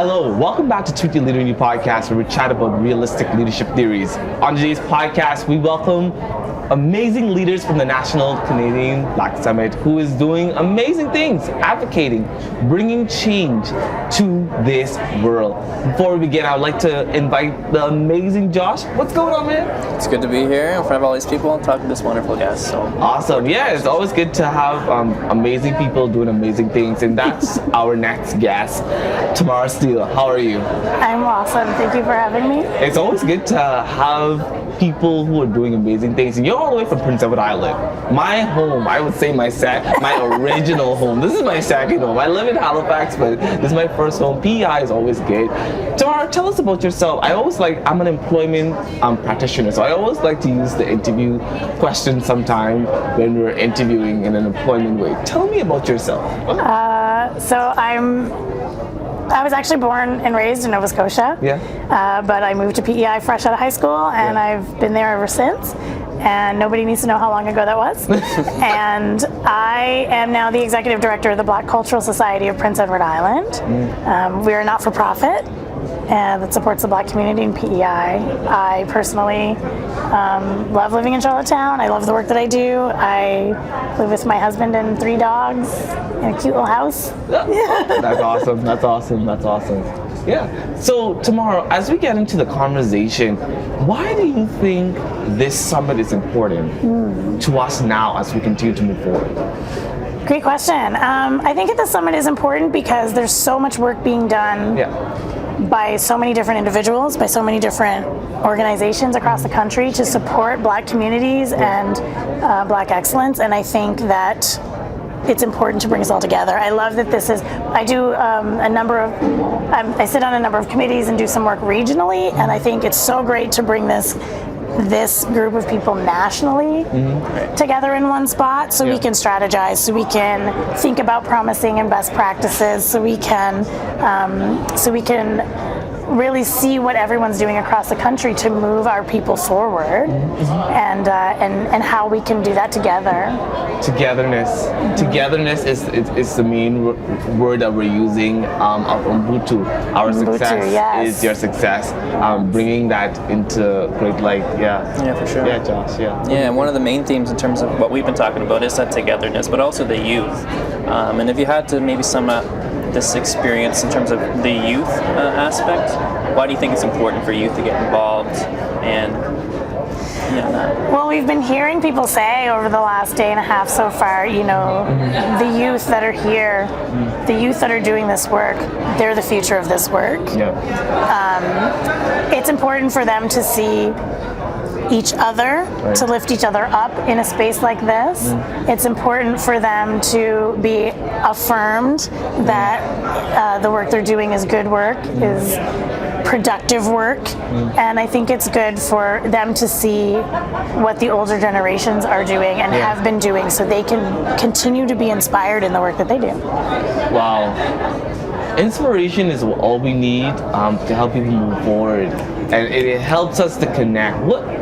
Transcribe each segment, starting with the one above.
Hello, welcome back to Tweet Your Leader New Podcast, where we chat about realistic leadership theories. On today's podcast, we welcome amazing leaders from the National Canadian Black Summit who is doing amazing things, advocating, bringing change to this world. Before we begin, I would like to invite the amazing Josh. What's going on, man? It's good to be here in front of all these people and talk to this wonderful guest. So awesome. Yeah, it's always good to have amazing people doing amazing things, and that's our next guest, Tamara Steele. How are you? I'm awesome. Thank you for having me. It's always good to have people who are doing amazing things, and you're all the way from Prince Edward Island. My home, I would say my original home. This is my second home. I live in Halifax, but this is my first home. PEI is always good. Tamara, tell us about yourself. I'm an employment practitioner, so I always like to use the interview question sometime when we're interviewing in an employment way. Tell me about yourself. I was actually born and raised in Nova Scotia, but I moved to PEI fresh out of high school, and I've been there ever since. And nobody needs to know how long ago that was. And I am now the executive director of the Black Cultural Society of Prince Edward Island. We are a not-for-profit that supports the Black community in PEI. I personally love living in Charlottetown. I love the work that I do. I live with my husband and 3 dogs in a cute little house. That's awesome. That's awesome. That's awesome. Yeah. So tomorrow, as we get into the conversation, why do you think this summit is important to us now as we continue to move forward? Great question. I think that the summit is important because there's so much work being done by so many different individuals, by so many different organizations across the country to support Black communities and Black excellence. And I think that it's important to bring us all together. I love that this is, I do I sit on a number of committees and do some work regionally, and I think it's so great to bring this group of people nationally together in one spot so we can strategize, so we can think about promising and best practices, so we can really see what everyone's doing across the country to move our people forward, and how we can do that together. Togetherness is the main word that we're using of Ubuntu. Our success is your success. Bringing that into great light. Yeah, for sure. Yeah, Josh. Yeah, and one of the main themes in terms of what we've been talking about is that togetherness, but also the youth. And if you had to maybe sum up this experience in terms of the youth aspect, why do you think it's important for youth to get involved and that? Well, we've been hearing people say over the last day and a half so far, the youth that are here, the youth that are doing this work, they're the future of this work. It's important for them to see each other, to lift each other up in a space like this. It's important for them to be affirmed that the work they're doing is good work, is productive work, and I think it's good for them to see what the older generations are doing and have been doing, so they can continue to be inspired in the work that they do. Wow. Inspiration is all we need to help people move forward, and it helps us to connect.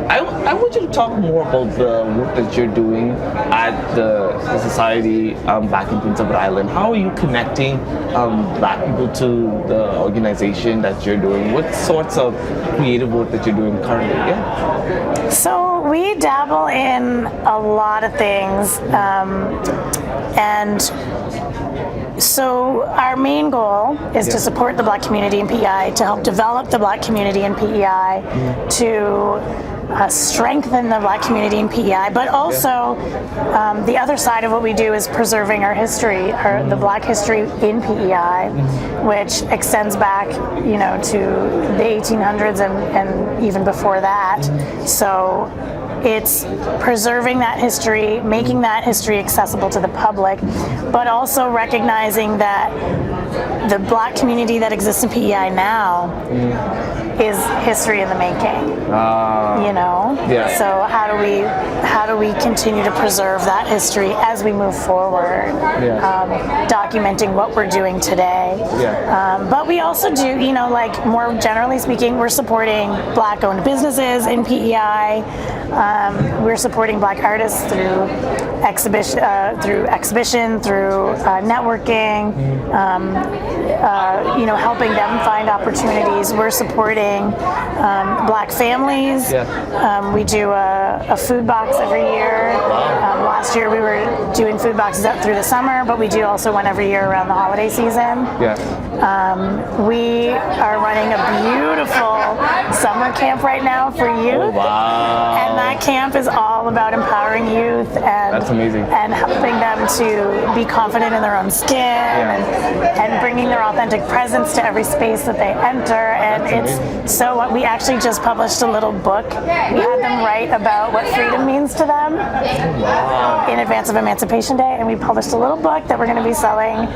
I want you to talk more about the work that you're doing at the society back in Prince Edward Island. How are you connecting Black people to the organization that you're doing? What sorts of creative work that you're doing currently? So we dabble in a lot of things, and so our main goal is to support the Black community in PEI, to help develop the Black community in PEI, to strengthen the Black community in PEI, but also the other side of what we do is preserving our history, the Black history in PEI, which extends back, to the 1800s and even before that. So it's preserving that history, making that history accessible to the public, but also recognizing that the Black community that exists in PEI now is history in the making. So how do we continue to preserve that history as we move forward, documenting what we're doing today. But we also do, more generally speaking, we're supporting Black-owned businesses in PEI. We're supporting Black artists through exhibition, through networking. helping them find opportunities. We're supporting Black families. We do a food box every year. Last year we were doing food boxes up through the summer, but we do also one every year around the holiday season. We are running a beautiful summer camp right now for youth. And that camp is all about empowering youth and That's amazing. And helping them to be confident in their own skin and bringing their authentic presence to every space that they enter. And we actually just published a little book. We had them write about what freedom means to them in advance of Emancipation Day, and we published a little book that we're going to be selling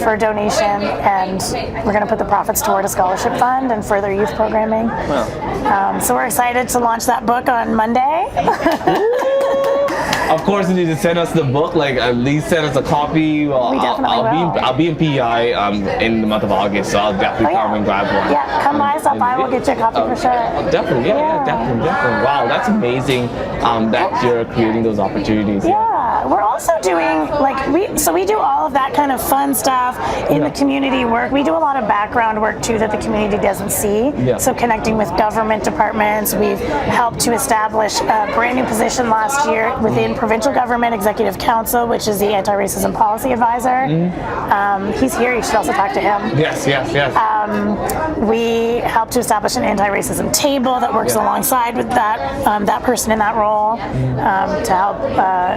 for donation, and we're going to put the profits toward a scholarship fund and further youth programming. So we're excited to launch that book on Monday. Of course, you need to send us the book. Like, at least send us a copy. Well, We definitely will. I'll be in PEI in the month of August, so I'll definitely come and grab one. Yeah, come by, stop by. We'll get you a copy for sure. Definitely, definitely. Wow, that's amazing that you're creating those opportunities. Yeah, we're also doing we do all of that kind of fun stuff in the community work. We do a lot of background work too that the community doesn't see. So connecting with government departments, we've helped to establish a brand new position last year within provincial government executive council, which is the anti-racism policy advisor. He's here. You should also talk to him. Yes. We helped to establish an anti-racism table that works alongside with that person in that role to help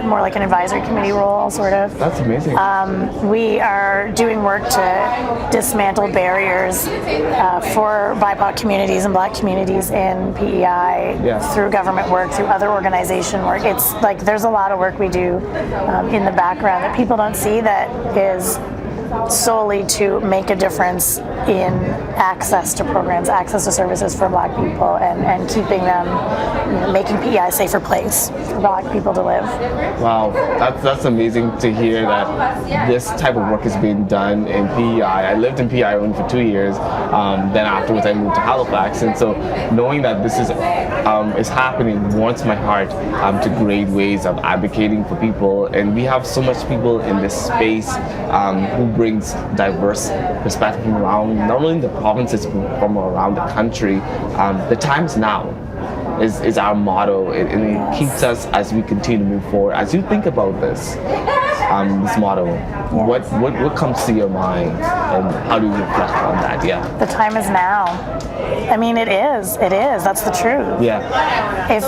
more like an advisory committee role, sort of. That's amazing. We are doing work to dismantle barriers for BIPOC communities and Black communities in PEI through government work, through other organization work. It's like there's a lot of work we do in the background that people don't see that is solely to make a difference in access to programs, access to services for Black people, and keeping them, making PEI a safer place for Black people to live. Wow, that's amazing to hear that this type of work is being done in PEI. I lived in PEI only for 2 years. Then afterwards I moved to Halifax, and so knowing that this is happening warms my heart to great ways of advocating for people. And we have so much people in this space who brings diverse perspective from around, not only the provinces, but from around the country. The time is now is our motto, and it keeps us as we continue to move forward. As you think about this motto, what comes to your mind, and how do you reflect on that? The time is now. I mean, it is. That's the truth. If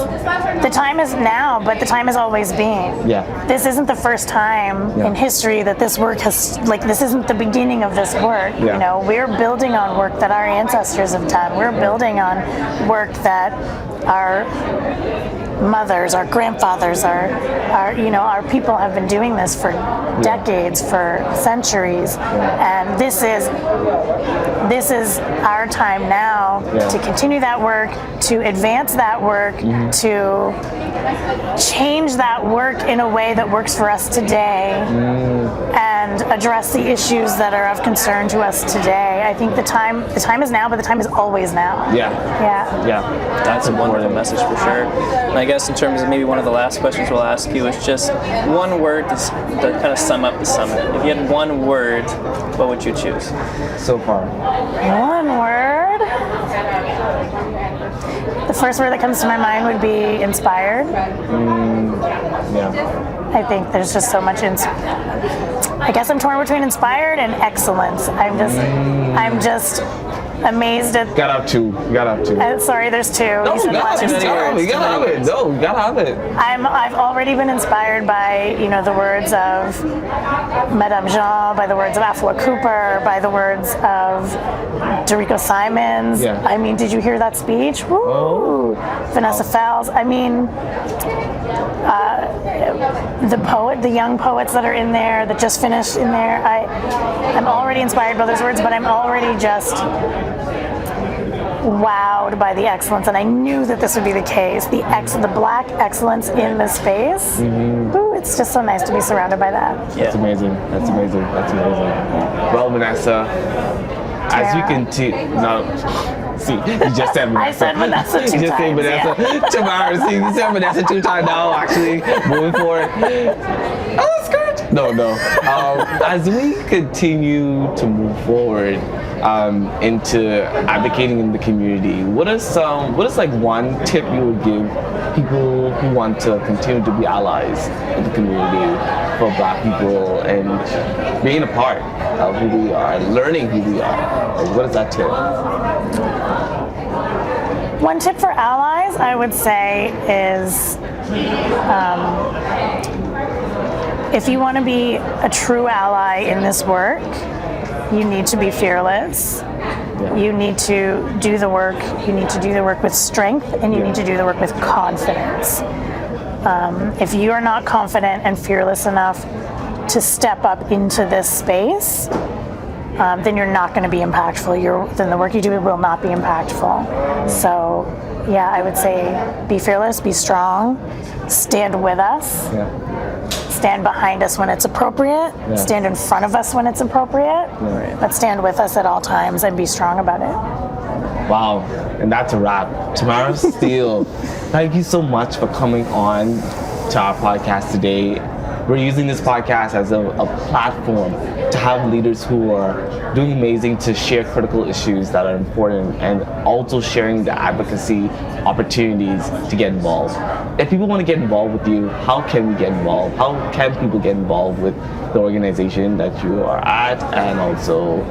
the time is now, but the time has always been. This isn't the first time in history that this work has, this isn't the beginning of this work. We're building on work that our ancestors have done. We're building on work that our mothers, our grandfathers, our people have been doing this for decades, for centuries, and this is our time now to continue that work, to advance that work, to change that work in a way that works for us today, and address the issues that are of concern to us today. I think the time is now, but the time is always now. That's a wonderful message for sure. And I guess in terms of maybe one of the last questions we'll ask you is just one word to kind of sum up the summit. If you had one word, what would you choose? So far. One word? The first word that comes to my mind would be inspired. I think there's just so much I guess I'm torn between inspired and excellence. I'm just amazed at. Got up two. Sorry, there's two. No, you gotta have it. No, you gotta have it. I've already been inspired by the words of Madame Jean, by the words of Afua Cooper, by the words of Dorico Simons. I mean, did you hear that speech? Woo! Vanessa Fells. I mean, the young poets that are in there, that just finished in there. I'm already inspired by those words, but I'm already just wowed by the excellence, and I knew that this would be the case. The Black excellence in this space. Ooh, it's just so nice to be surrounded by that. That's amazing. Well, Vanessa, as we continue, see, you just said Vanessa. I said Vanessa 2 times. You just said Vanessa. Tamara, see, you said Vanessa 2 times now, actually, moving forward. Oh, that's good. No. As we continue to move forward into advocating in the community, what is like one tip you would give people who want to continue to be allies in the community for Black people and being a part of who we are, learning who we are? Like, what is that tip? One tip for allies, I would say, is if you want to be a true ally in this work, you need to be fearless. You need to do the work. You need to do the work with strength, and you need to do the work with confidence. If you are not confident and fearless enough to step up into this space, then you're not going to be impactful. Then the work you do will not be impactful. So, yeah, I would say be fearless, be strong, stand with us. Yeah. Stand behind us when it's appropriate, stand in front of us when it's appropriate, but stand with us at all times and be strong about it. Wow, and that's a wrap. Tamara Steele, thank you so much for coming on to our podcast today. We're using this podcast as a platform to have leaders who are doing amazing to share critical issues that are important and also sharing the advocacy opportunities to get involved. If people want to get involved with you, how can we get involved? How can people get involved with the organization that you are at and also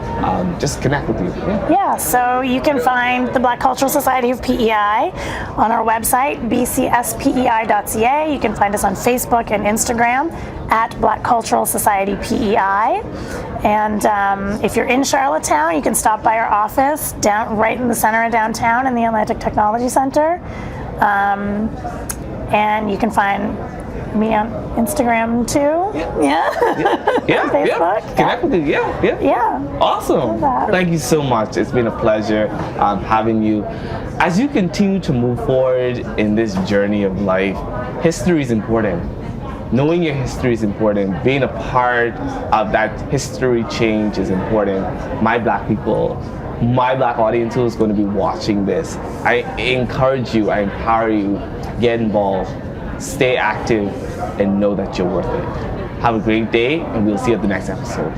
just connect with you? Yeah, so you can find the Black Cultural Society of PEI on our website, bcspei.ca. You can find us on Facebook and Instagram at Black Cultural Society PEI. And if you're in Charlottetown, you can stop by our office right in the center of downtown in the Atlantic Technology Center. And you can find me on Instagram too. Yeah. Facebook. Connect with you. Yeah. Awesome. Thank you so much. It's been a pleasure having you. As you continue to move forward in this journey of life, history is important. Knowing your history is important. Being a part of that history change is important. My Black people, my Black audience who is going to be watching this, I encourage you, I empower you, get involved, stay active, and know that you're worth it. Have a great day, and we'll see you at the next episode.